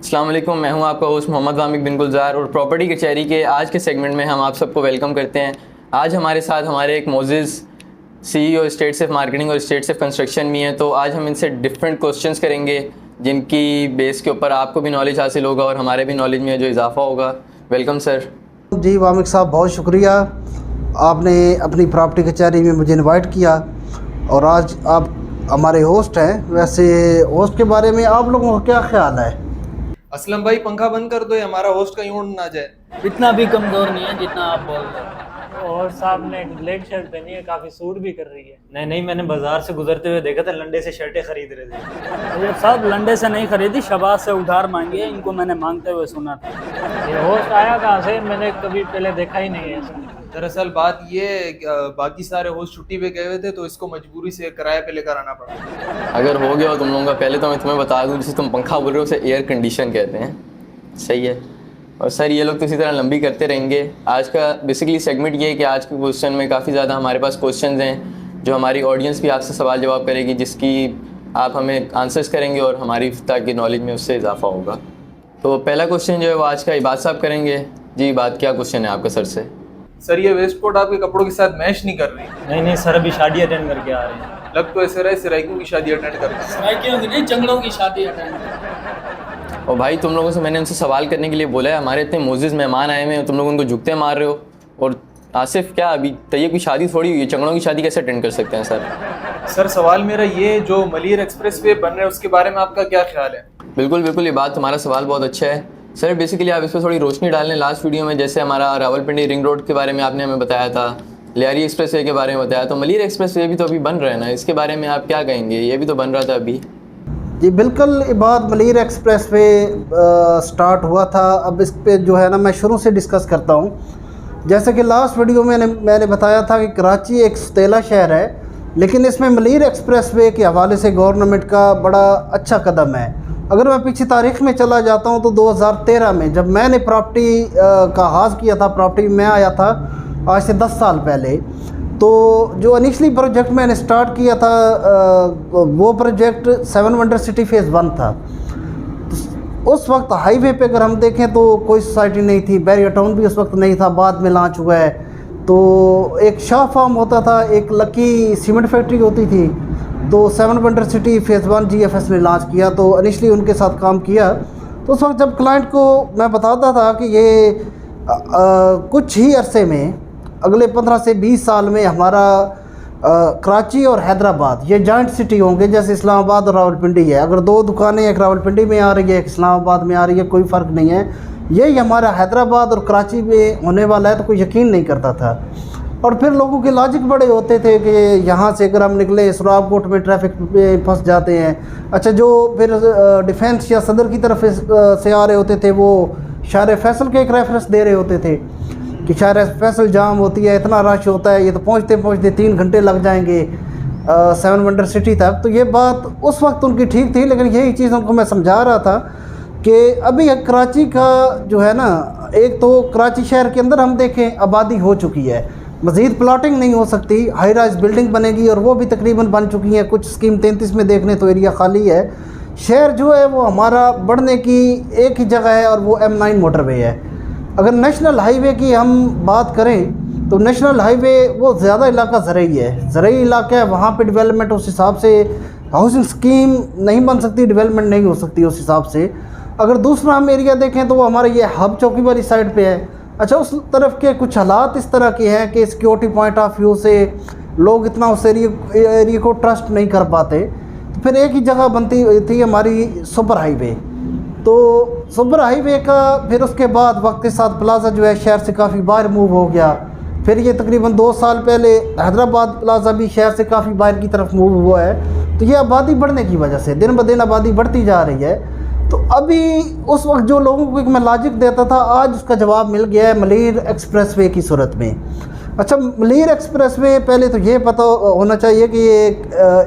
अस्सलाम वालेकुम, मैं हूं आपका होस्ट मोहम्मद वामिक बिन गुलजार और प्रॉपर्टी कचहरी के आज के सेगमेंट में हम आप सबको वेलकम करते हैं। आज हमारे साथ हमारे एक मोजिज़ CEO स्टेट सेफ मार्केटिंग और स्टेट सेफ कंस्ट्रक्शन भी हैं। तो आज हम इनसे डिफरेंट क्वेश्चंस करेंगे जिनकी बेस के ऊपर आपको भी नॉलेज हासिल होगा और हमारे भी नॉलेज में जो इजाफा होगा। Welcome sir. जी वामिक साहब, बहुत शुक्रिया, आपने अपनी प्रॉपर्टी कचहरी में मुझे इनवाइट किया और आज आप हमारे होस्ट हैं। वैसे होस्ट के बारे में आप लोगों का क्या ख्याल है? असलम भाई पंखा बंद कर दो, ये हमारा होस्ट कहीं उड़ ना जाए। इतना भी कमज़ोर नहीं है जितना आप बोल रहे हैं। और साहब ने ब्लैक शर्ट पहनी है, काफ़ी सूट भी कर रही है। नहीं, मैंने बाजार से गुजरते हुए देखा था, लंडे से शर्टें खरीद रहे थे। अरे साहब लंडे से नहीं खरीदी, शबाज से उधार मांगी है, इनको मैंने मांगते हुए सुना था। ये होस्ट आया कहाँ से? मैंने कभी पहले देखा ही नहीं है ऐसा। दरअसल बात ये बाकी सारे होस्ट छुट्टी पे गए हुए थे तो इसको मजबूरी से किराए पे लेकर आना पड़ा। अगर हो गया हो तुम लोगों का, पहले तो मैं तुम्हें बता दूं, जिसे तुम पंखा बोल रहे हो उसे एयर कंडीशन कहते हैं। सही है। और सर ये लोग तो इसी तरह लंबी करते रहेंगे। आज का बेसिकली सेगमेंट ये है कि आज के क्वेश्चन में काफ़ी ज़्यादा हमारे पास क्वेश्चंस हैं जो हमारी ऑडियंस भी आपसे सवाल जवाब करेगी, जिसकी आप हमें आंसर्स करेंगे और हमारी ताकि नॉलेज में उससे इजाफा होगा। तो पहला क्वेश्चन जो है वो आज का इबाद साहब करेंगे। जी बात, क्या क्वेश्चन है आपका सर से? सर ये वेस्ट कोट आपके कपड़ों के साथ मैच नहीं कर रही। नहीं सर, अभी शादी अटेंड करके आ रहे हैं। लग तो ऐसे रहे सिराइकों की शादी अटेंड कर रहे हैं। सराइकियों की नहीं, जंगलों की शादी अटेंड। और भाई तुम लोगों से मैंने उनसे सवाल करने के लिए बोला है, हमारे इतने मोजिज़ मेहमान आए हुए हैं, तुम लोग उनको झुकते मार रहे हो। और आसिफ क्या अभी तैयब की शादी थोड़ी हुई है, चंगड़ों की शादी कैसे अटेंड कर सकते हैं सर? सर सवाल मेरा ये, जो मलिर एक्सप्रेस वे बन रहे हैं उसके बारे में आपका क्या ख्याल है? बिल्कुल, ये बात, तुम्हारा सवाल बहुत अच्छा है सर। बेसिकली आप इस पर थोड़ी रोशनी डाल लें। लास्ट वीडियो में जैसे हमारा रावलपिंडी रिंग रोड के बारे में आपने हमें बताया था, लियारी एक्सप्रेस वे के बारे में बताया, तो मलिर एक्सप्रेस वे भी तो अभी बन रहा है ना, इसके बारे में आप क्या कहेंगे? ये भी तो बन रहा था अभी। जी बिल्कुल, इबाद मलिर एक्सप्रेस वे स्टार्ट हुआ था। अब इस पे जो है ना मैं शुरू से डिस्कस करता हूँ। जैसे कि लास्ट वीडियो में मैंने बताया था कि कराची एक सतीला शहर है, लेकिन इसमें मलिर एक्सप्रेस वे के हवाले से गवर्नमेंट का बड़ा अच्छा कदम है। अगर मैं पीछे तारीख़ में चला जाता हूँ तो 2013 में जब मैंने प्रॉपर्टी का आगाज़ किया था, प्रॉपर्टी में आया था आज से 10 साल पहले, तो जो इनिशली प्रोजेक्ट मैंने स्टार्ट किया था वो प्रोजेक्ट 7 वंडर सिटी फ़ेज़ 1 था। उस वक्त हाईवे पे अगर हम देखें तो कोई सोसाइटी नहीं थी, बैरियर टाउन भी उस वक्त नहीं था, बाद में लॉन्च हुआ है। तो एक शाह फार्म होता था, एक लकी सीमेंट फैक्ट्री होती थी। तो 7 वंडर सिटी फ़ेज़ 1 GFS ने लॉन्च किया, तो इनिशली उनके साथ काम किया। तो उस वक्त जब क्लाइंट को मैं बताता था कि ये कुछ ही अरसे में, अगले 15 से 20 साल में हमारा कराची और हैदराबाद ये जॉइंट सिटी होंगे, जैसे इस्लामाबाद और रावलपिंडी है। अगर 2 दुकानें एक रावलपिंडी में आ रही है, एक इस्लामाबाद में आ रही है, कोई फ़र्क नहीं है, यही हमारा हैदराबाद और कराची में होने वाला है। तो कोई यकीन नहीं करता था। और फिर लोगों के लॉजिक बड़े होते थे कि यहाँ से अगर हम निकले सुराबकोट में ट्रैफिक में फंस जाते हैं। अच्छा, जो फिर डिफेंस या सदर की तरफ से आ रहे होते थे वो शार फैसल के एक रेफरेंस दे रहे होते थे कि शार फैसल जाम होती है, इतना रश होता है, ये तो पहुँचते 3 घंटे लग जाएंगे 7 वंडर सिटी तक। तो ये बात उस वक्त उनकी ठीक थी, लेकिन यही चीज़ उनको मैं समझा रहा था कि अभी कराची का जो है ना, एक तो कराची शहर के अंदर हम देखें आबादी हो चुकी है, मज़ीद प्लाटिंग नहीं हो सकती, हाई राइज बिल्डिंग बनेगी और वो भी तकरीबन बन चुकी हैं। कुछ स्कीम 33 में देखने तो एरिया खाली है। शहर जो है वो हमारा बढ़ने की एक ही जगह है और वो M9 मोटरवे है। अगर नेशनल हाईवे की हम बात करें तो नेशनल हाईवे वो ज़्यादा इलाका ज़रई है, ज़रई इलाका है, वहाँ पे डेवलपमेंट उस हिसाब से हाउसिंग स्कीम नहीं बन सकती, डेवलपमेंट नहीं हो सकती उस हिसाब से। अगर दूसरा हम एरिया देखें तो वो हमारा ये हब चौकी वाली साइड पे है। अच्छा, उस तरफ के कुछ हालात इस तरह के हैं कि सिक्योरिटी पॉइंट ऑफ व्यू से लोग इतना उस एरिया को ट्रस्ट नहीं कर पाते। तो फिर एक ही जगह बनती थी हमारी सुपर हाईवे। तो सुपर हाईवे का फिर उसके बाद वक्त के साथ प्लाजा जो है शहर से काफ़ी बाहर मूव हो गया। फिर ये तकरीबन 2 साल पहले हैदराबाद प्लाजा भी शहर से काफ़ी बाहर की तरफ मूव हुआ है। तो ये आबादी बढ़ने की वजह से दिन ब दिन आबादी बढ़ती जा रही है। तो अभी उस वक्त जो लोगों को एक मैं लॉजिक देता था, आज उसका जवाब मिल गया है मलिर एक्सप्रेस वे की सूरत में। अच्छा, मलिर एक्सप्रेस वे पहले तो ये पता होना चाहिए कि ये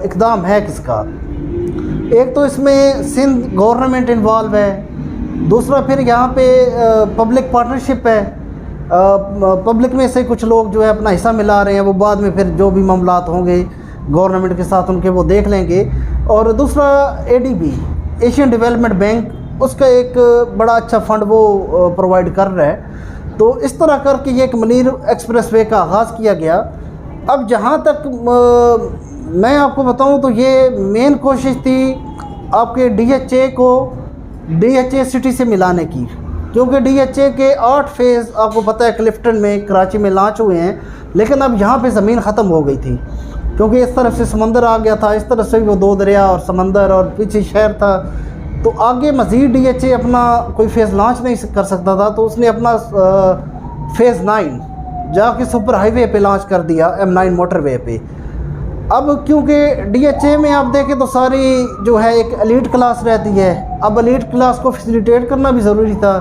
इक़दाम है किसका। एक तो इसमें सिंध गवर्नमेंट इन्वॉल्व है, दूसरा फिर यहाँ पे पब्लिक पार्टनरशिप है, पब्लिक में से कुछ लोग जो है अपना हिस्सा मिला रहे हैं, वो बाद में फिर जो भी मामलात होंगे गवर्नमेंट के साथ उनके वो देख लेंगे। और दूसरा ADB एशियन डेवलपमेंट बैंक उसका एक बड़ा अच्छा फ़ंड वो प्रोवाइड कर रहा है। तो इस तरह करके ये एक मनीर एक्सप्रेसवे का आगाज़ किया गया। अब जहाँ तक मैं आपको बताऊं तो ये मेन कोशिश थी आपके DHA को DHA सिटी से मिलाने की, क्योंकि DHA के 8 फेज़ आपको पता है क्लिफ्टन में कराची में लॉन्च हुए हैं, लेकिन अब यहाँ पे ज़मीन ख़त्म हो गई थी क्योंकि इस तरफ से समंदर आ गया था, इस तरफ से वो 2 दरिया और समंदर और पीछे शहर था, तो आगे मज़ीद DHA अपना कोई फ़ेज़ लॉन्च नहीं कर सकता था। तो उसने अपना फ़ेज़ 9 जाके सुपर हाईवे पे लॉन्च कर दिया, M9 मोटरवे पे। अब क्योंकि DHA में आप देखें तो सारी जो है एक एलीट क्लास रहती है, अब एलीट क्लास को फैसिलिटेट करना भी ज़रूरी था,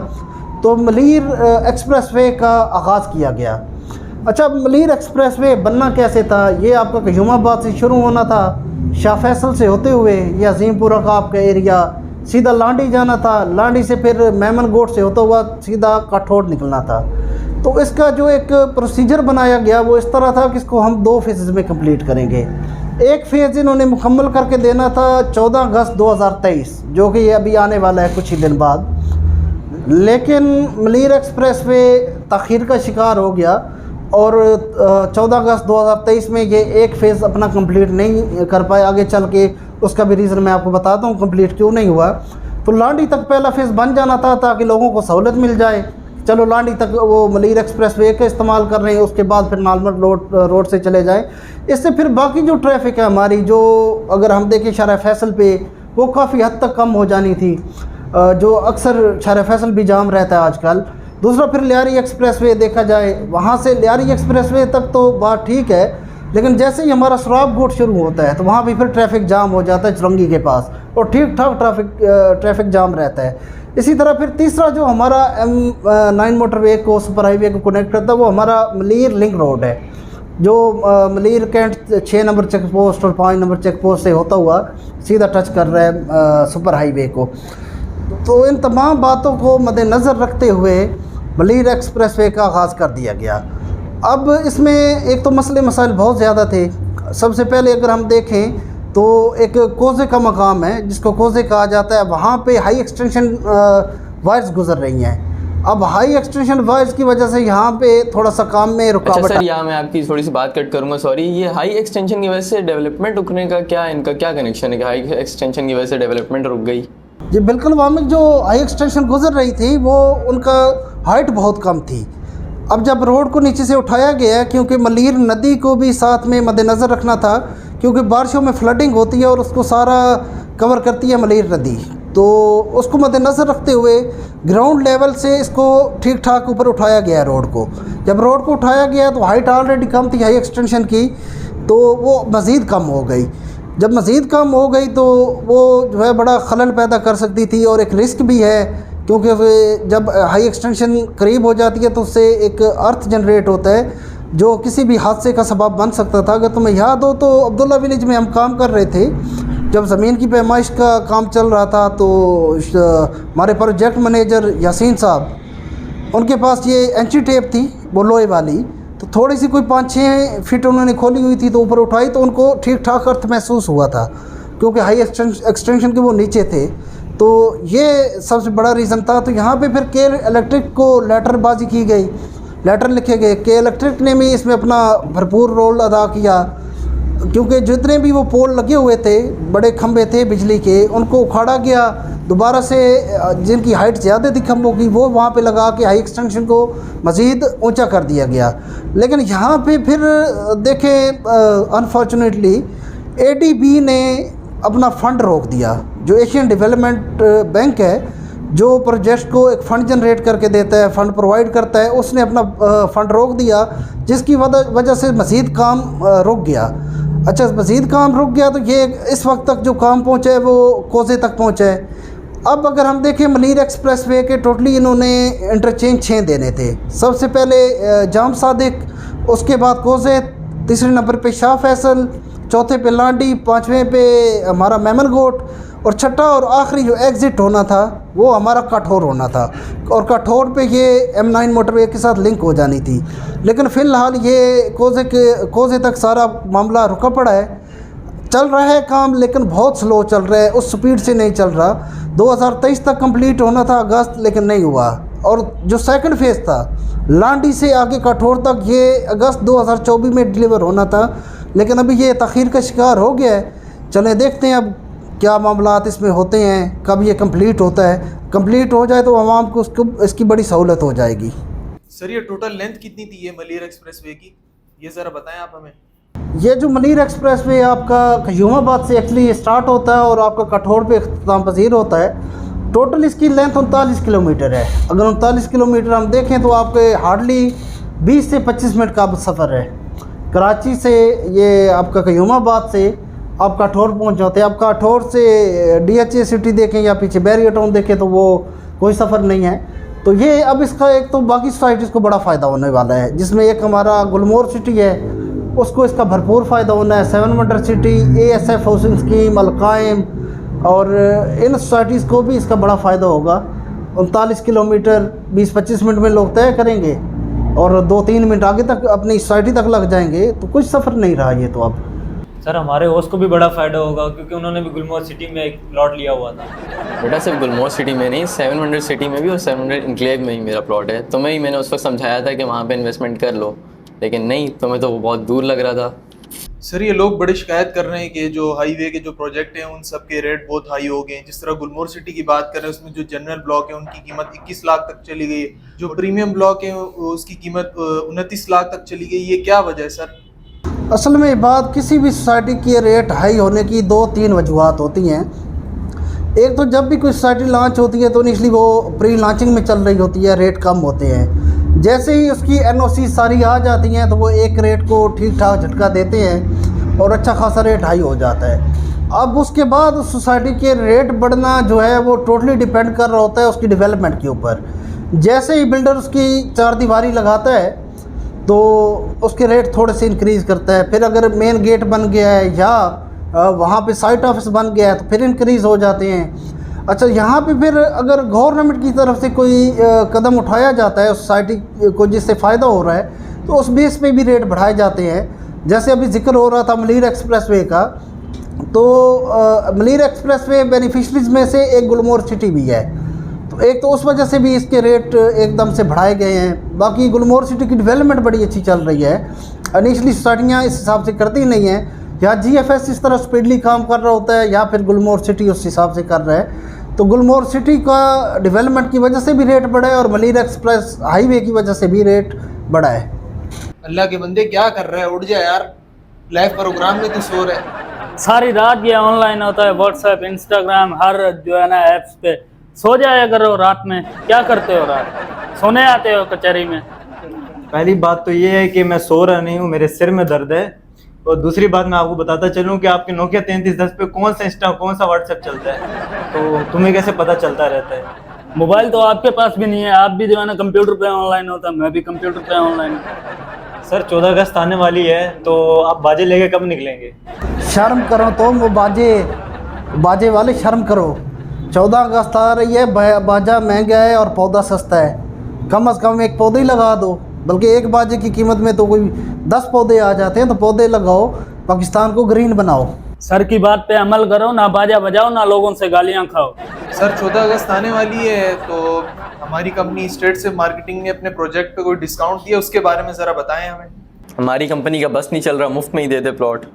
तो मलीर एक्सप्रेसवे का आगाज़ किया गया। अच्छा, मलीर एक्सप्रेसवे बनना कैसे था? ये आपका कयूमाबाद से शुरू होना था, शाह फैसल से होते हुए ये अजीमपुरा का आपका एरिया सीधा लांडी जाना था, लांडी से फिर मेमन गोट से होता हुआ सीधा काठौड़ निकलना था। तो इसका जो एक प्रोसीजर बनाया गया वो इस तरह था कि इसको हम 2 फेज़ में कंप्लीट करेंगे। एक फ़ेज़ इन्होंने मुकम्मल करके देना था 14 अगस्त 2023, जो कि ये अभी आने वाला है कुछ ही दिन बाद, लेकिन मलीर एक्सप्रेसवे ताख़ीर का शिकार हो गया और 14 अगस्त 2023 में ये एक फ़ेज़ अपना कंप्लीट नहीं कर पाए। आगे चल के उसका भी रीज़न मैं आपको बताता हूँ कंप्लीट क्यों नहीं हुआ। तो लांडी तक पहला फ़ेज़ बन जाना था ताकि लोगों को सहूलत मिल जाए, चलो लांडी तक वो मलीर एक्सप्रेसवे का इस्तेमाल कर रहे हैं, उसके बाद फिर नालमर रोड से चले जाएं। इससे फिर बाकी जो ट्रैफिक है हमारी, जो अगर हम देखें शाह फैसल पे, वो काफ़ी हद तक कम हो जानी थी, जो अक्सर शाह फैसल भी जाम रहता है आजकल। दूसरा फिर लियारी एक्सप्रेसवे देखा जाए, वहाँ से लियारी एक्सप्रेसवे तक तो बात ठीक है, लेकिन जैसे ही हमारा सुराब गोट शुरू होता है तो वहाँ भी फिर ट्रैफिक जाम हो जाता है चुरंगी के पास, और ठीक ठाक ट्रैफिक जाम रहता है। इसी तरह फिर तीसरा जो हमारा M9 मोटरवे को सुपर हाईवे को कनेक्ट करता है वो हमारा मलीर लिंक रोड है, जो Malir cantt 6 number check post और 5 नंबर चेक पोस्ट से होता हुआ सीधा टच कर रहा है सुपर हाईवे को। तो इन तमाम बातों को मद्देनज़र रखते हुए मलीर एक्सप्रेसवे का आगाज़ कर दिया गया। अब इसमें एक तो मसले मसाइल बहुत ज़्यादा थे। सबसे पहले अगर हम देखें तो एक कोज़े का मकाम है जिसको कोज़े कहा जाता है, वहाँ पे हाई एक्सटेंशन वायर्स गुजर रही हैं। अब हाई एक्सटेंशन वायर्स की वजह से यहाँ पे थोड़ा सा काम में रुकावट। अच्छा सर, यहाँ मैं आपकी थोड़ी सी बात कट करूँगा, सॉरी। ये हाई एक्सटेंशन की वजह से डेवलपमेंट रुकने का क्या, इनका क्या कनेक्शन है कि हाई एक्सटेंशन की वजह से डेवलपमेंट रुक गई? जी बिल्कुल, वहाँ में जो हाई एक्सटेंशन गुजर रही थी वो उनका हाइट बहुत कम थी। अब जब रोड को नीचे से उठाया गया, क्योंकि मलीर नदी को भी साथ में मद्देनज़र रखना था, क्योंकि बारिशों में फ्लडिंग होती है और उसको सारा कवर करती है मलीर नदी, तो उसको मद्देनज़र रखते हुए ग्राउंड लेवल से इसको ठीक ठाक ऊपर उठाया गया रोड को। जब रोड को उठाया गया तो हाइट ऑलरेडी कम थी हाई एक्सटेंशन की, तो वो मज़ीद कम हो गई। जब मज़ीद कम हो गई तो वो जो है बड़ा खलल पैदा कर सकती थी, और एक रिस्क भी है, क्योंकि जब हाई एक्सटेंशन करीब हो जाती है तो उससे एक अर्थ जनरेट होता है जो किसी भी हादसे का सबब बन सकता था। अगर तुम्हें याद हो तो अब्दुल्ला विलेज में हम काम कर रहे थे, जब ज़मीन की पैमाइश का काम चल रहा था, तो हमारे प्रोजेक्ट मैनेजर यासीन साहब, उनके पास ये एंची टेप थी वो लोहे वाली, तो थोड़ी सी कोई 5-6 फीट उन्होंने खोली हुई थी, तो ऊपर उठाई तो उनको ठीक ठाक अर्थ महसूस हुआ था, क्योंकि हाई एक्सटेंशन के वो नीचे थे। तो ये सबसे बड़ा रीज़न था। तो यहाँ पे फिर के इलेक्ट्रिक को लेटरबाजी की गई, लेटर लिखे गए। के इलेक्ट्रिक ने भी इसमें अपना भरपूर रोल अदा किया, क्योंकि जितने भी वो पोल लगे हुए थे, बड़े खंभे थे बिजली के, उनको उखाड़ा गया, दोबारा से जिनकी हाइट ज़्यादा थी खंभों की वो वहाँ पे लगा के हाई एक्सटेंशन को मज़ीद ऊंचा कर दिया गया। लेकिन यहाँ पे फिर देखें अनफॉर्चुनेटली ADB ने अपना फ़ंड रोक दिया। जो एशियन डेवलपमेंट बैंक है जो प्रोजेक्ट को एक फ़ंड जनरेट करके देता है, फ़ंड प्रोवाइड करता है, उसने अपना फ़ंड रोक दिया, जिसकी वजह से मज़ीद काम रुक गया। अच्छा, मज़ीद काम रुक गया तो ये इस वक्त तक जो काम पहुँचा है वो कोज़े तक पहुँचा है। अब अगर हम देखें मलीर एक्सप्रेसवे के टोटली इन्होंने इंटरचेंज 6 देने थे। सबसे पहले जाम सादिक, उसके बाद कोज़े, तीसरे नंबर पे शाह फैसल, चौथे पे लांडी, 5वें पे हमारा मेमन गोट, और छठा और आखिरी जो एग्ज़िट होना था वो हमारा काठौर होना था, और काठौर पे ये M9 मोटरवे के साथ लिंक हो जानी थी। लेकिन फ़िलहाल ये कोज़े तक सारा मामला रुका पड़ा है। चल रहा है काम, लेकिन बहुत स्लो चल रहा है, उस स्पीड से नहीं चल रहा। 2023 तक कंप्लीट होना था अगस्त, लेकिन नहीं हुआ। और जो सेकंड फेज़ था लांडी से आगे कठोर तक, ये अगस्त 2024 में डिलीवर होना था, लेकिन अभी ये तख़ीर का शिकार हो गया है। चलें देखते हैं अब क्या मामलात इसमें होते हैं, कब ये कंप्लीट होता है। कंप्लीट हो जाए तो आवाम को उसको इसकी बड़ी सहूलत हो जाएगी। सर ये टोटल लेंथ कितनी थी ये मलीर एक्सप्रेसवे की, ये ज़रा बताएं आप हमें। ये जो मलीर एक्सप्रेसवे आपका क़यूमाबाद से एक्चुअली स्टार्ट होता है और आपका कठोर पे इख्तिताम पज़ीर होता है। टोटल इसकी लेंथ 39 किलोमीटर है। अगर 39 किलोमीटर हम देखें तो आपके हार्डली 20 से 25 मिनट का सफ़र है। कराची से ये आपका क़यूमाबाद से आप काठौर पहुंच जाते हैं। आप काठौर से DHA सिटी देखें या पीछे बैरियर टाउन देखें तो वो कोई सफ़र नहीं है। तो ये अब इसका एक तो बाकी सोसाइटीज़ को बड़ा फ़ायदा होने वाला है, जिसमें एक हमारा गुलमोहर सिटी है, उसको इसका भरपूर फ़ायदा होना है। 7 wonder city, ASF housing scheme, अलकायम और इन सोसाइटीज़ को भी इसका बड़ा फ़ायदा होगा। 39 किलोमीटर 20-25 मिनट में लोग तय करेंगे और 2-3 मिनट आगे तक अपनी सोसाइटी तक लग जाएंगे, तो कुछ सफ़र नहीं रहा ये तो अब। सर हमारे होस्ट को भी बड़ा फ़ायदा होगा क्योंकि उन्होंने भी गुलमोहर सिटी में एक प्लॉट लिया हुआ था। बेटा सिर्फ गुलमोहर सिटी में नहीं, 700 सिटी में भी और 700 इंक्लेव में ही मेरा प्लॉट है। तुम्हें ही मैंने उस वक्त समझाया था कि वहाँ पे इन्वेस्टमेंट कर लो, लेकिन नहीं, तुम्हें तो वो बहुत दूर लग रहा था। सर ये लोग बड़ी शिकायत कर रहे हैं कि जो हाईवे के जो प्रोजेक्ट हैं उन सब के रेट बहुत हाई हो गए हैं। जिस तरह गुलमोहर सिटी की बात करें, उसमें जो जनरल ब्लॉक है उनकी कीमत 21 लाख तक चली गई, जो प्रीमियम ब्लॉक है उसकी कीमत 29 लाख तक चली गई। ये क्या वजह है सर? असल में बात किसी भी सोसाइटी की रेट हाई होने की 2-3 वजूहत होती हैं। एक तो जब भी कोई सोसाइटी लॉन्च होती है तो इनिशली वो प्री लॉन्चिंग में चल रही होती है, रेट कम होते हैं। जैसे ही उसकी NOC सारी आ जाती हैं तो वो एक रेट को ठीक ठाक झटका देते हैं और अच्छा खासा रेट हाई हो जाता है। अब उसके बाद उस सोसाइटी के रेट बढ़ना जो है वो टोटली डिपेंड कर रहा होता है उसकी डेवलपमेंट के ऊपर। जैसे ही बिल्डर उसकी चारदीवारी लगाता है तो उसके रेट थोड़े से इंक्रीज़ करता है। फिर अगर मेन गेट बन गया है या वहाँ पे साइट ऑफिस बन गया है तो फिर इंक्रीज़ हो जाते हैं। अच्छा, यहाँ पे फिर अगर गवर्नमेंट की तरफ से कोई कदम उठाया जाता है सोसाइटी को जिससे फ़ायदा हो रहा है तो उस बेस पे भी रेट बढ़ाए जाते हैं। जैसे अभी जिक्र हो रहा था मलीर एक्सप्रेसवे का, तो मलीर एक्सप्रेसवे बेनिफिशरीज़ में से एक गुलमोहर सिटी भी है, तो एक तो उस वजह से भी इसके रेट एकदम से बढ़ाए गए हैं। बाकी गुलमोहर सिटी की डेवलपमेंट बड़ी अच्छी चल रही है। इनिशली सोसाइटियाँ इस हिसाब से करती नहीं हैं, या GFS इस तरह स्पीडली काम कर रहा होता है या फिर गुलमोहर सिटी उस हिसाब से कर रहा है। तो गुलमोहर सिटी का डेवलपमेंट की वजह से भी रेट बढ़ा है और मलीर एक्सप्रेस हाईवे की वजह से भी रेट बढ़ा है। अल्लाह के बंदे क्या कर रहे हैं? उठ जा यार, लाइव प्रोग्राम में तू सो रहा है। सारी रात ये ऑनलाइन होता है, व्हाट्सएप, इंस्टाग्राम, हर जो है ना ऐप्स पे। सो जाया करो रात में, क्या करते हो रात? सोने आते हो कचहरी में? पहली बात तो ये है कि मैं सो रहा नहीं हूँ, मेरे सिर में दर्द है। और दूसरी बात मैं आपको बताता चलूँ कि आपके नोकिया 3310 पे कौन सा इंस्टा कौन सा व्हाट्सएप चलता है, तो तुम्हें कैसे पता चलता रहता है? मोबाइल तो आपके पास भी नहीं है, आप भी जो है ना कंप्यूटर पे ऑनलाइन होता, मैं भी कंप्यूटर पे ऑनलाइन हूँ। सर 14 अगस्त आने वाली है, तो आप बाजे लेके कब निकलेंगे? शर्म करो तुम, वो बाजे वाले शर्म करो। 14 अगस्त आ रही है, बाजा महंगा है और पौधा सस्ता है। कम से कम एक पौधे ही लगा दो, बल्कि एक बाजे की कीमत में तो कोई 10 पौधे आ जाते हैं। तो पौधे लगाओ, पाकिस्तान को ग्रीन बनाओ। सर की बात पे अमल करो, ना बाजा बजाओ ना लोगों से गालियाँ खाओ। सर 14 अगस्त आने वाली है, तो हमारी कंपनी स्टेट से मार्केटिंग ने अपने प्रोजेक्ट पे कोई डिस्काउंट दिया, उसके बारे में ज़रा बताएं हमें। हमारी कंपनी का बस नहीं चल रहा, मुफ्त में ही देते प्लॉट।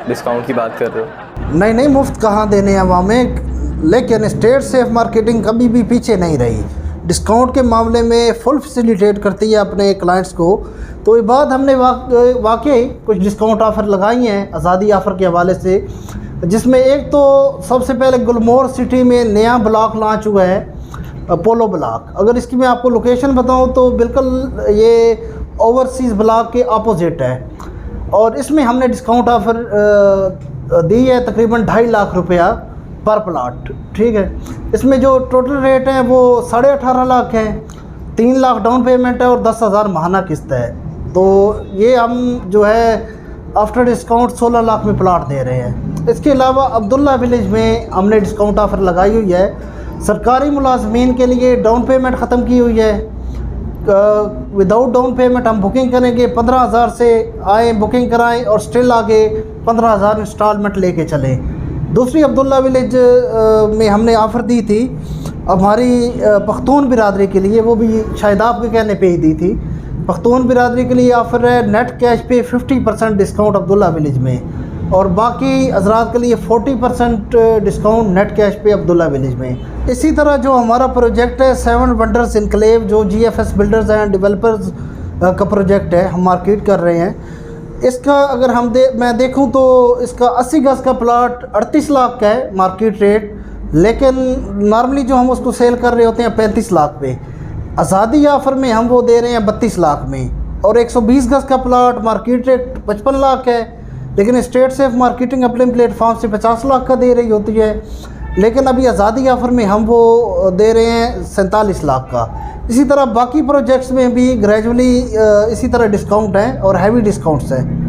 डिस्काउंट की बात कर रहे हो? नहीं, मुफ्त कहाँ देने हैं वहाँ में, लेकिन स्टेट से मार्केटिंग कभी भी पीछे नहीं रही। डिस्काउंट के मामले में फुल फैसिलिटेट करती है अपने क्लाइंट्स को। तो ये बात हमने वाकई कुछ डिस्काउंट ऑफ़र लगाई हैं आज़ादी ऑफ़र के हवाले से, जिसमें एक तो सबसे पहले गुलमोहर सिटी में नया ब्लॉक लॉन्च हुआ है, पोलो ब्लॉक। अगर इसकी मैं आपको लोकेशन बताऊं तो बिल्कुल ये ओवरसीज़ ब्लॉक के अपोजिट है, और इसमें हमने डिस्काउंट ऑफ़र दी है तकरीबन 2.5 लाख रुपया पर प्लाट। ठीक है, इसमें जो टोटल रेट है वो 18.5 लाख है, 3 लाख डाउन पेमेंट है और 10,000 माहाना किस्त है। तो ये हम जो है आफ्टर डिस्काउंट 16 लाख में प्लाट दे रहे हैं। इसके अलावा अब्दुल्ला विलेज में हमने डिस्काउंट ऑफ़र लगाई हुई है। सरकारी मुलाजमीन के लिए डाउन पेमेंट ख़त्म की हुई है। विदाउट डाउन पेमेंट हम बुकिंग करेंगे, 15,000 से आए बुकिंग कराएं और स्टिल आगे 15,000 इंस्टॉलमेंट लेके चले। दूसरी अब्दुल्ला विलेज में हमने ऑफ़र दी थी हमारी पख्तून बिरादरी के लिए, वो भी शायद आपके कहने पे ही दी थी। पख्तून बिरादरी के लिए ऑफ़र है नेट कैश पे 50% डिस्काउंट अब्दुल्ला विलेज में, और बाकी हजरात के लिए 40% डिस्काउंट नेट कैश पे अब्दुल्ला विलेज में। इसी तरह जो हमारा प्रोजेक्ट है 7 वंडर्स इनक्लेव, जो GFS बिल्डर्स एंड डेवलपर्स का प्रोजेक्ट है, हम मार्केट कर रहे हैं। इसका अगर मैं देखूं तो इसका 80 गज का प्लाट 38 लाख का है मार्केट रेट, लेकिन नॉर्मली जो हम उसको सेल कर रहे होते हैं 35 लाख पे। आज़ादी ऑफ़र में हम वो दे रहे हैं 32 लाख में। और 120 गज का प्लाट मार्केट रेट 55 लाख है, लेकिन स्टेट सेफ मार्केटिंग अपने प्लेटफॉर्म से 50 लाख का दे रही होती है, लेकिन अभी आज़ादी ऑफ़र में हम वो दे रहे हैं 47 लाख का। इसी तरह बाकी प्रोजेक्ट्स में भी ग्रेजुअली इसी तरह डिस्काउंट है और हैवी डिस्काउंट्स हैं।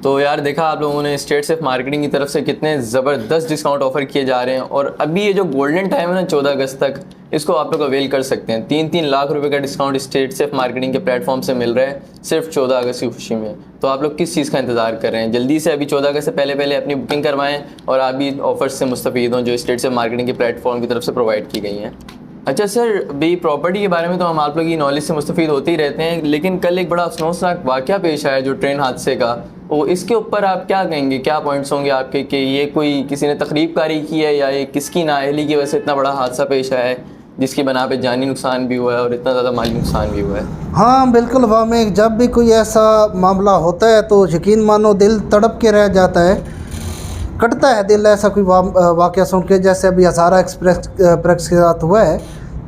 तो यार देखा आप लोगों ने स्टेट सेफ मार्केटिंग की तरफ से कितने ज़बरदस्त डिस्काउंट ऑफर किए जा रहे हैं, और अभी ये जो गोल्डन टाइम है ना 14 अगस्त तक, इसको आप लोग अवेल कर सकते हैं। 3-3 लाख रुपए का डिस्काउंट स्टेट सेफ मार्केटिंग के प्लेटफॉर्म से मिल रहा है सिर्फ 14 अगस्त की खुशी में। तो आप लोग किस चीज़ का इंतज़ार कर रहे हैं? जल्दी से अभी 14 अगस्त से पहले अपनी बुकिंग करवाएं और आप भी ऑफर्स से मुस्तफ़ीद हों जो स्टेट सेफ मार्केटिंग के प्लेटफॉर्म की तरफ से प्रोवाइड की गई हैं। अच्छा सर, भाई प्रॉपर्टी के बारे में तो हम आप लोग की नॉलेज से मुस्तफ़ीद होते ही रहते हैं, लेकिन कल एक बड़ा अफसोसनाक वाक़या पेश आया जो ट्रेन हादसे का, वो इसके ऊपर आप क्या कहेंगे? क्या पॉइंट्स होंगे आपके कि ये कोई किसी ने तकरीबकारी की है या ये किसकी नाअहली की वजह से इतना बड़ा हादसा पेश आया है जिसकी बना पे जानी नुकसान भी हुआ है और इतना ज़्यादा माली नुकसान भी हुआ है? हाँ बिल्कुल वामेक, जब भी कोई ऐसा मामला होता है तो यकीन मानो दिल तड़प के रह जाता है, कटता है दिल ऐसा कोई वाक़या सुन के। जैसे अभी हज़ारा एक्सप्रेस के साथ हुआ है,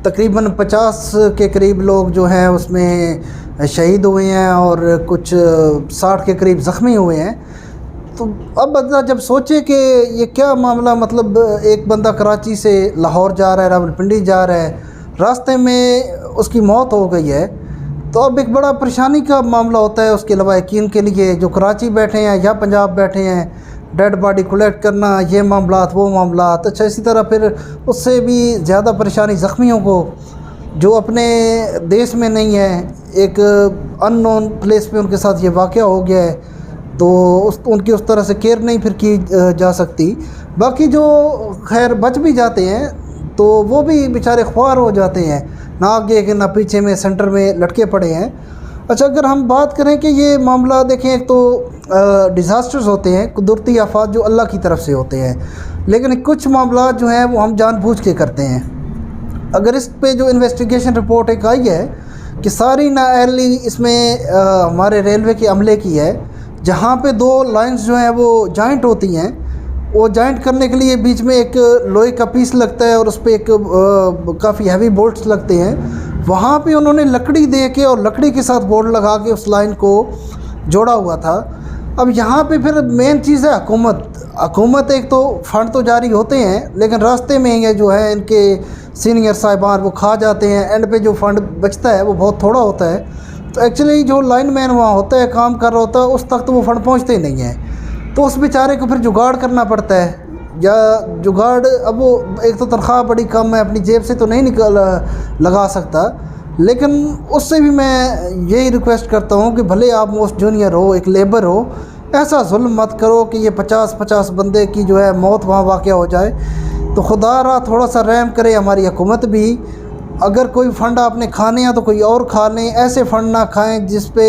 तकरीबन 50 के करीब लोग जो हैं उसमें शहीद हुए हैं और कुछ 60 के करीब ज़ख्मी हुए हैं। तो अब बंदा जब सोचे कि ये क्या मामला, मतलब एक बंदा कराची से लाहौर जा रहा है, रावलपिंडी जा रहा है, रास्ते में उसकी मौत हो गई है, तो अब एक बड़ा परेशानी का मामला होता है उसके लवाहिकीन के लिए जो कराची बैठे हैं या पंजाब बैठे हैं, डेड बॉडी कलेक्ट करना, ये मामलात वो मामलात। अच्छा, इसी तरह फिर उससे भी ज़्यादा परेशानी ज़ख्मियों को जो अपने देश में नहीं है, एक अननोन प्लेस पे उनके साथ ये वाक़या हो गया है, तो उनकी उस तरह से केयर नहीं फिर की जा सकती। बाकी जो खैर बच भी जाते हैं तो वो भी बेचारे ख्वार हो जाते हैं, ना आगे के ना पीछे में सेंटर में लटके पड़े हैं। अच्छा, अगर हम बात करें कि ये मामला देखें, एक तो डिज़ास्टर्स होते हैं, कुदरती आफात जो अल्लाह की तरफ से होते हैं, लेकिन कुछ मामला जो हैं वो हम जानबूझ के करते हैं। अगर इस पे जो इन्वेस्टिगेशन रिपोर्ट एक आई है कि सारी नाअहली इसमें हमारे रेलवे के अमले की है, जहाँ पे 2 लाइंस जो हैं वो जॉइंट होती हैं, वो जॉइंट करने के लिए बीच में एक लोहे का पीस लगता है और उस पर एक काफ़ी हैवी बोल्ट्स लगते हैं। वहाँ पे उन्होंने लकड़ी दे के और लकड़ी के साथ बोर्ड लगा के उस लाइन को जोड़ा हुआ था। अब यहाँ पे फिर मेन चीज़ है हुकूमत एक तो फ़ंड तो जारी होते हैं, लेकिन रास्ते में ये जो है इनके सीनियर साहिबान वो खा जाते हैं, एंड पे जो फ़ंड बचता है वो बहुत थोड़ा होता है। तो एक्चुअली जो लाइनमैन वहाँ होता है, काम कर रहा होता है, उस तक तो वो फ़ंड पहुँचते ही नहीं है, तो उस बेचारे को फिर जुगाड़ करना पड़ता है। या जुगाड़, अब वो एक तो तनख्वाह बड़ी कम है, अपनी जेब से तो नहीं लगा सकता, लेकिन उससे भी मैं यही रिक्वेस्ट करता हूँ कि भले आप मोस्ट जूनियर हो, एक लेबर हो, ऐसा जुल्म मत करो कि ये 50-50 बंदे की जो है मौत वहाँ वाक़या हो जाए। तो खुदा रहा थोड़ा सा रहम करे हमारी हुकूमत भी। अगर कोई फ़ंड आपने खाने हैं तो कोई और खा लें, ऐसे फ़ंड ना खाएं जिस पे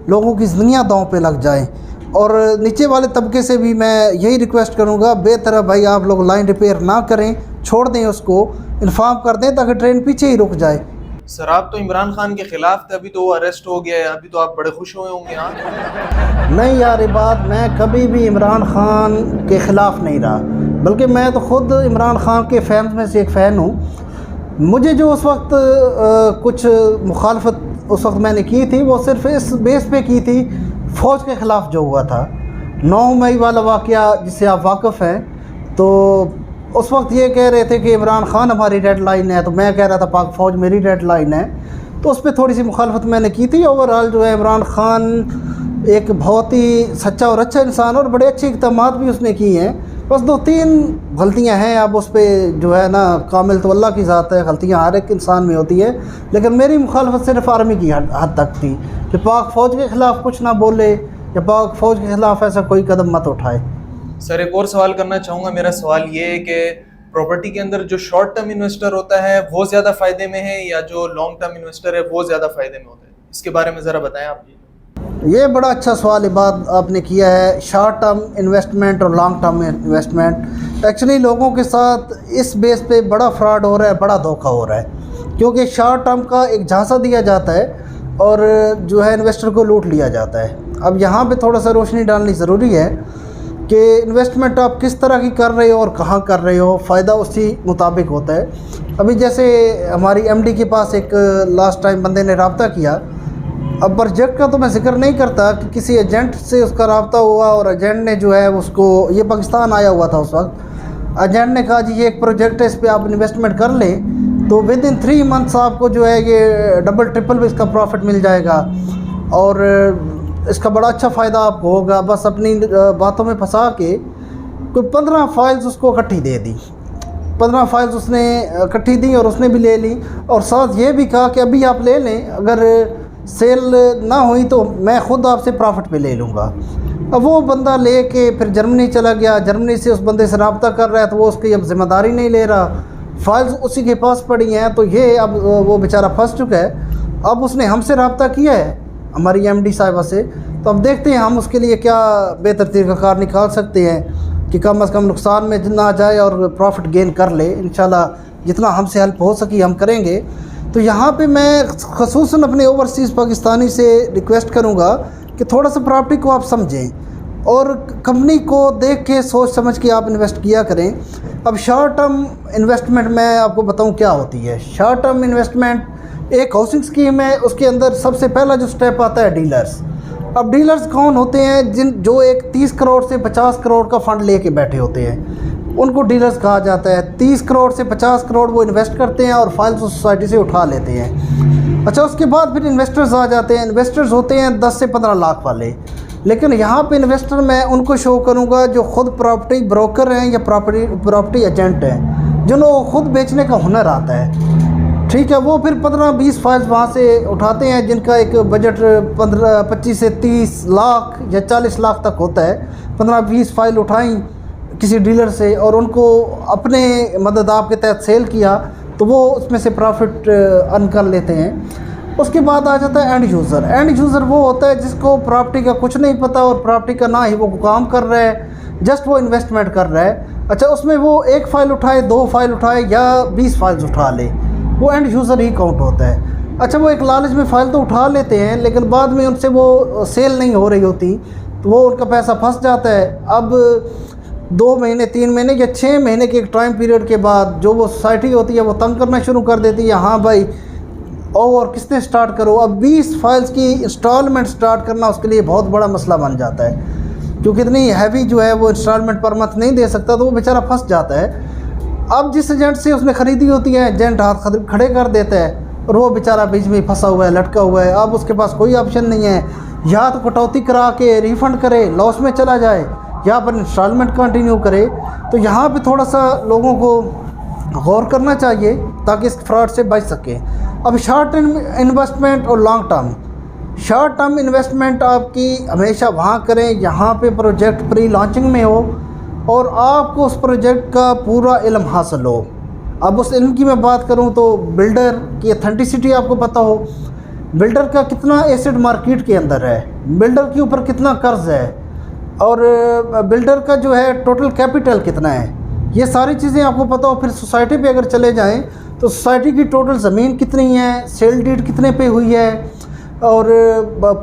लोगों की ज़िंदगियाँ दांव पे लग जाएं। और नीचे वाले तबके से भी मैं यही रिक्वेस्ट करूँगा, बेहतर है भाई आप लोग लाइन रिपेयर ना करें, छोड़ दें, उसको इन्फॉर्म कर दें ताकि ट्रेन पीछे ही रुक जाए। सर, आप तो इमरान खान के ख़िलाफ़ थे, अभी तो वो अरेस्ट हो गया है, अभी तो आप बड़े खुश हुए होंगे। हाँ नहीं यार, ये बात, मैं कभी भी इमरान खान के ख़िलाफ़ नहीं रहा, बल्कि मैं तो ख़ुद इमरान खान के फ़ैन में से एक फ़ैन हूँ। मुझे जो उस वक्त कुछ मुखालफत उस वक्त मैंने की थी, वो सिर्फ इस बेस पे की थी, फ़ौज के ख़िलाफ़ जो हुआ था 9 मई वाला वाक़या जिससे आप वाकिफ़ हैं। तो उस वक्त ये कह रहे थे कि इमरान खान हमारी रेड लाइन है, तो मैं कह रहा था पाक फ़ौज मेरी रेड लाइन है, तो उस पर थोड़ी सी मुखालफत मैंने की थी। ओवरऑल जो है इमरान खान एक बहुत ही सच्चा और अच्छा इंसान, और बड़े अच्छे इक़दामात भी उसने किए हैं। बस 2-3 गलतियां हैं, अब उस पर जो है ना, कामिल तो अल्लाह की ज़ात है, गलतियां हर एक इंसान में होती है, लेकिन मेरी मुखालफत सिर्फ आर्मी की हद तक थी कि पाक फ़ौज के ख़िलाफ़ कुछ ना बोले या पाक फ़ौज के ख़िलाफ़ ऐसा कोई कदम मत उठाए। सर एक और सवाल करना चाहूँगा। मेरा सवाल ये है कि प्रॉपर्टी के अंदर जो शॉर्ट टर्म इन्वेस्टर होता है वो ज़्यादा फ़ायदे में है या जो लॉन्ग टर्म इन्वेस्टर है वो ज़्यादा फ़ायदे में होता है? इसके बारे में ज़रा बताएं आप। ये बड़ा अच्छा सवाल बात आपने किया है, शॉर्ट टर्म इन्वेस्टमेंट और लॉन्ग टर्म इन्वेस्टमेंट। एक्चुअली लोगों के साथ इस बेस पे बड़ा फ्रॉड हो रहा है, बड़ा धोखा हो रहा है, क्योंकि शॉर्ट टर्म का एक झांसा दिया जाता है और जो है इन्वेस्टर को लूट लिया जाता है। अब यहाँ पे थोड़ा सा रोशनी डालनी ज़रूरी है कि इन्वेस्टमेंट आप किस तरह की कर रहे हो और कहाँ कर रहे हो, फ़ायदा उसी मुताबिक होता है। अभी जैसे हमारी एमडी के पास एक लास्ट टाइम बंदे ने रब्ता किया। अब प्रोजेक्ट का तो मैं जिक्र नहीं करता कि किसी एजेंट से उसका रब्ता हुआ और एजेंट ने जो है उसको, ये पाकिस्तान आया हुआ था उस वक्त, एजेंट ने कहा जी ये एक प्रोजेक्ट है, इस पर आप इन्वेस्टमेंट कर लें तो विद इन 3 मंथ्स आपको जो है ये डबल ट्रिपल इसका प्रॉफिट मिल जाएगा और इसका बड़ा अच्छा फ़ायदा आपको होगा। बस अपनी बातों में फंसा के कोई 15 फाइल्स उसको इकट्ठी दे दी, 15 फाइल्स उसने इकट्ठी दी और उसने भी ले ली और साथ ये भी कहा कि अभी आप ले लें, अगर सेल ना हुई तो मैं ख़ुद आपसे प्रॉफिट पे ले लूँगा। अब वो बंदा ले के फिर जर्मनी चला गया, जर्मनी से उस बंदे से रब्ता कर रहा है तो वो उसकी अब ज़िम्मेदारी नहीं ले रहा, फाइल्स उसी के पास पड़ी हैं, तो ये अब वो बेचारा फंस चुका है। अब उसने हमसे रब्ता किया है, हमारी एमडी साहिबा से, तो अब देखते हैं हम उसके लिए क्या बेहतर तरीक़ाकार निकाल सकते हैं कि कम से कम नुकसान में ना जाए और प्रॉफिट गेन कर ले। इंशाल्लाह जितना हमसे हेल्प हो सकी हम करेंगे। तो यहाँ पे मैं ख़ुसूसन अपने ओवरसीज़ पाकिस्तानी से रिक्वेस्ट करूँगा कि थोड़ा सा प्रॉपर्टी को आप समझें और कंपनी को देख के सोच समझ के आप इन्वेस्ट किया करें। अब शॉर्ट टर्म इन्वेस्टमेंट मैं आपको बताऊँ क्या होती है। शॉर्ट टर्म इन्वेस्टमेंट एक हाउसिंग स्कीम है, उसके अंदर सबसे पहला जो स्टेप आता है डीलर्स। अब डीलर्स कौन होते हैं? जो एक 30 करोड़ से 50 करोड़ का फ़ंड लेके बैठे होते हैं, उनको डीलर्स कहा जाता है। 30 करोड़ से 50 करोड़ वो इन्वेस्ट करते हैं और फाइल्स सोसाइटी से उठा लेते हैं। अच्छा, उसके बाद फिर इन्वेस्टर्स आ जाते हैं। इन्वेस्टर्स होते हैं 10 से 15 लाख वाले। लेकिन यहाँ पे इन्वेस्टर मैं उनको शो करूँगा जो ख़ुद प्रॉपर्टी ब्रोकर हैं या प्रॉपर्टी एजेंट हैं, जिन्होंने ख़ुद बेचने का हुनर आता है। ठीक है, वो फिर 15-20 फाइल्स वहाँ से उठाते हैं जिनका एक बजट 25 से 30 लाख या 40 लाख तक होता है। 15-20 फाइल उठाई किसी डीलर से और उनको अपने मदद आप के तहत सेल किया तो वो उसमें से प्रॉफिट अर्न कर लेते हैं। उसके बाद आ जाता है एंड यूज़र। एंड यूज़र वो होता है जिसको प्रॉपर्टी का कुछ नहीं पता और प्रॉपर्टी का ना ही वो काम कर रहा है, जस्ट वो इन्वेस्टमेंट कर रहा है। अच्छा, उसमें वो 1 फाइल उठाए, 2 फाइल उठाए या 20 फाइल्स उठा ले, वो एंड यूज़र ही काउंट होता है। अच्छा, वो एक लालच में फ़ाइल तो उठा लेते हैं लेकिन बाद में उनसे वो सेल नहीं हो रही होती तो वो उनका पैसा फंस जाता है। अब 2 महीने 3 महीने या 6 महीने के एक टाइम पीरियड के बाद जो वो सोसाइटी होती है वो तंग करना शुरू कर देती है, हाँ भाई और किसने स्टार्ट करो। अब 20 फाइल्स की इंस्टॉलमेंट स्टार्ट करना उसके लिए बहुत बड़ा मसला बन जाता है, क्योंकि इतनी हैवी जो है वो इंस्टॉलमेंट पर मंथ नहीं दे सकता, तो वो बेचारा फंस जाता है। अब जिस एजेंट से उसने ख़रीदी होती है एजेंट हाथ खड़े कर देता है और वो बेचारा बीच में फंसा हुआ है, लटका हुआ है। अब उसके पास कोई ऑप्शन नहीं है, या तो कटौती करा के रिफ़ंड करे, लॉस में चला जाए, या पर इंस्टॉलमेंट कंटिन्यू करे। तो यहाँ पे थोड़ा सा लोगों को गौर करना चाहिए ताकि इस फ्रॉड से बच सके। अब शॉर्ट टर्म इन्वेस्टमेंट और long term. Short term investment आपकी हमेशा वहाँ करें यहाँ पे प्रोजेक्ट प्री लॉन्चिंग में हो और आपको उस प्रोजेक्ट का पूरा इल्म हासिल हो। अब उस इल्म की मैं बात करूं तो बिल्डर की अथेंटिसिटी आपको पता हो, बिल्डर का कितना एसेट मार्केट के अंदर है, बिल्डर के ऊपर कितना कर्ज है और बिल्डर का जो है टोटल कैपिटल कितना है, ये सारी चीज़ें आपको पता हो। फिर सोसाइटी पे अगर चले जाएं तो सोसाइटी की टोटल ज़मीन कितनी है, सेल डीड कितने पे हुई है और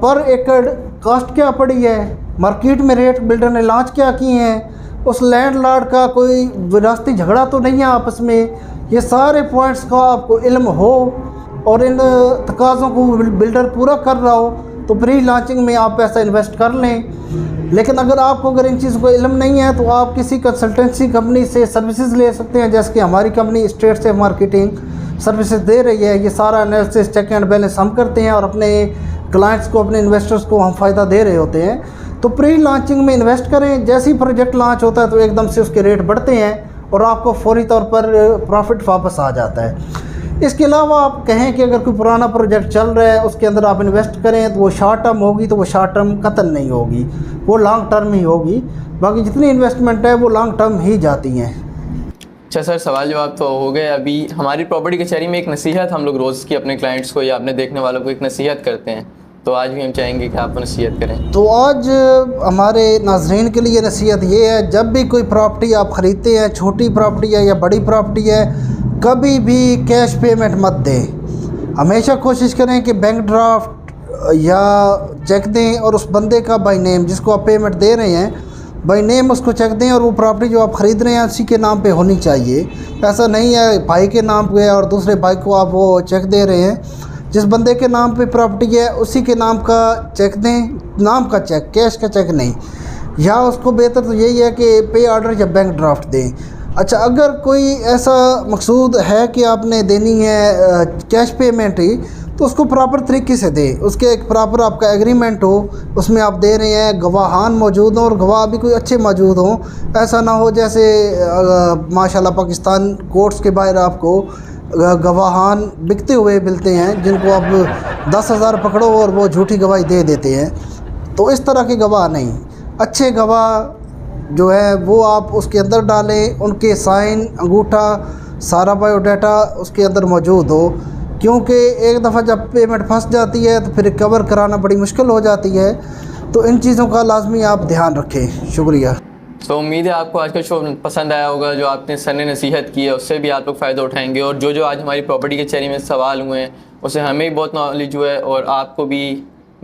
पर एकड़ कास्ट क्या पड़ी है, मार्केट में रेट बिल्डर ने लॉन्च क्या किए हैं, उस लैंडलॉर्ड का कोई विरासती झगड़ा तो नहीं है आपस में। ये सारे पॉइंट्स का आपको इल्म हो और इन तकाज़ों को बिल्डर पूरा कर रहा हो तो प्री लॉन्चिंग में आप पैसा इन्वेस्ट कर लें। लेकिन अगर इन चीज़ों को इल्म नहीं है तो आप किसी कंसल्टेंसी कंपनी से सर्विसेज ले सकते हैं, जैसे कि हमारी कंपनी स्टेट से मार्केटिंग सर्विसेज दे रही है। ये सारा एनालिसिस चेक एंड बैलेंस हम करते हैं और अपने क्लाइंट्स को, अपने इन्वेस्टर्स को हम फ़ायदा दे रहे होते हैं। तो प्री लॉन्चिंग में इन्वेस्ट करें, जैसे ही प्रोजेक्ट लॉन्च होता है तो एकदम से उसके रेट बढ़ते हैं और आपको फौरी तौर पर प्रॉफिट वापस आ जाता है। इसके अलावा आप कहें कि अगर कोई पुराना प्रोजेक्ट चल रहा है उसके अंदर आप इन्वेस्ट करें तो वो शॉर्ट टर्म होगी, तो वो शॉर्ट टर्म कतल नहीं होगी, वो लॉन्ग टर्म ही होगी। बाकी जितनी इन्वेस्टमेंट है वो लॉन्ग टर्म ही जाती हैं। अच्छा सर, सवाल जवाब तो हो गए। अभी हमारी प्रॉपर्टी कचहरी में एक नसीहत हम लोग रोज़ की अपने क्लाइंट्स को या अपने देखने वालों को एक नसीहत करते हैं, तो आज भी हम चाहेंगे कि आप नसीहत करें। तो आज हमारे नाजरीन के लिए नसीहत ये है, जब भी कोई प्रॉपर्टी आप ख़रीदते हैं, छोटी प्रॉपर्टी है या बड़ी प्रॉपर्टी है, कभी भी कैश पेमेंट मत दें। हमेशा कोशिश करें कि बैंक ड्राफ्ट या चेक दें और उस बंदे का बाय नेम, जिसको आप पेमेंट दे रहे हैं, बाय नेम उसको चेक दें। और वो प्रॉपर्टी जो आप ख़रीद रहे हैं उसी के नाम पे होनी चाहिए। ऐसा नहीं है भाई के नाम पे और दूसरे भाई को आप वो चेक दे रहे हैं। जिस बंदे के नाम पे प्रॉपर्टी है उसी के नाम का चेक दें, नाम का चेक, कैश का चेक नहीं। या उसको बेहतर तो यही है कि पे ऑर्डर या बैंक ड्राफ्ट दें। अच्छा, अगर कोई ऐसा मकसूद है कि आपने देनी है कैश पेमेंट ही, तो उसको प्रॉपर तरीके से दें। उसके एक प्रॉपर आपका एग्रीमेंट हो, उसमें आप दे रहे हैं, गवाहान मौजूद हों और गवाह भी कोई अच्छे मौजूद हों। ऐसा ना हो जैसे माशाल्लाह पाकिस्तान कोर्ट्स के बाहर आपको गवाहान बिकते हुए मिलते हैं, जिनको आप 10,000 पकड़ो और वो झूठी गवाही दे देते हैं। तो इस तरह के गवाह नहीं, अच्छे गवाह जो है वो आप उसके अंदर डालें, उनके साइन, अंगूठा, सारा बायोडाटा उसके अंदर मौजूद हो। क्योंकि एक दफ़ा जब पेमेंट फंस जाती है तो फिर रिकवर कराना बड़ी मुश्किल हो जाती है। तो इन चीज़ों का लाजमी आप ध्यान रखें। शुक्रिया। तो उम्मीद है आपको आज का शो पसंद आया होगा। जो आपने सर ने नसीहत की है उससे भी आप लोग फ़ायदा उठाएंगे, और जो आज हमारी प्रॉपर्टी कचहरी में सवाल हुए हैं उससे हमें भी बहुत नॉलेज हुआ है और आपको भी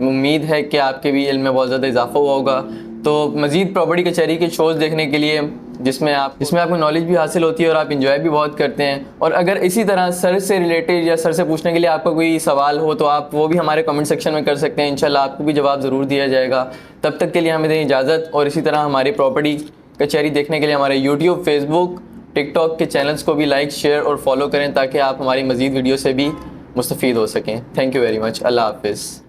उम्मीद है कि आपके भी इल्म में बहुत ज़्यादा इजाफा हुआ होगा। तो मज़ीद प्रॉपर्टी कचहरी के शोज़ देखने के लिए जिसमें आपको नॉलेज भी हासिल होती है और आप इंजॉय भी बहुत करते हैं, और अगर इसी तरह सर से रिलेटेड या सर से पूछने के लिए आपका कोई सवाल हो तो आप वो भी हमारे कमेंट सेक्शन में कर सकते हैं। इंशाल्लाह आपको भी जवाब ज़रूर दिया जाएगा। तब तक के लिए हमें दें इजाज़त, और इसी तरह हमारी प्रॉपर्टी कचहरी देखने के लिए हमारे यूट्यूब, फेसबुक, टिकटॉक के चैनल्स को भी लाइक, शेयर और फॉलो करें ताकि आप हमारी मज़ीद वीडियो से भी मुस्तफ़ीद हो सकें। Thank you very much. Allah हाफ़िज़।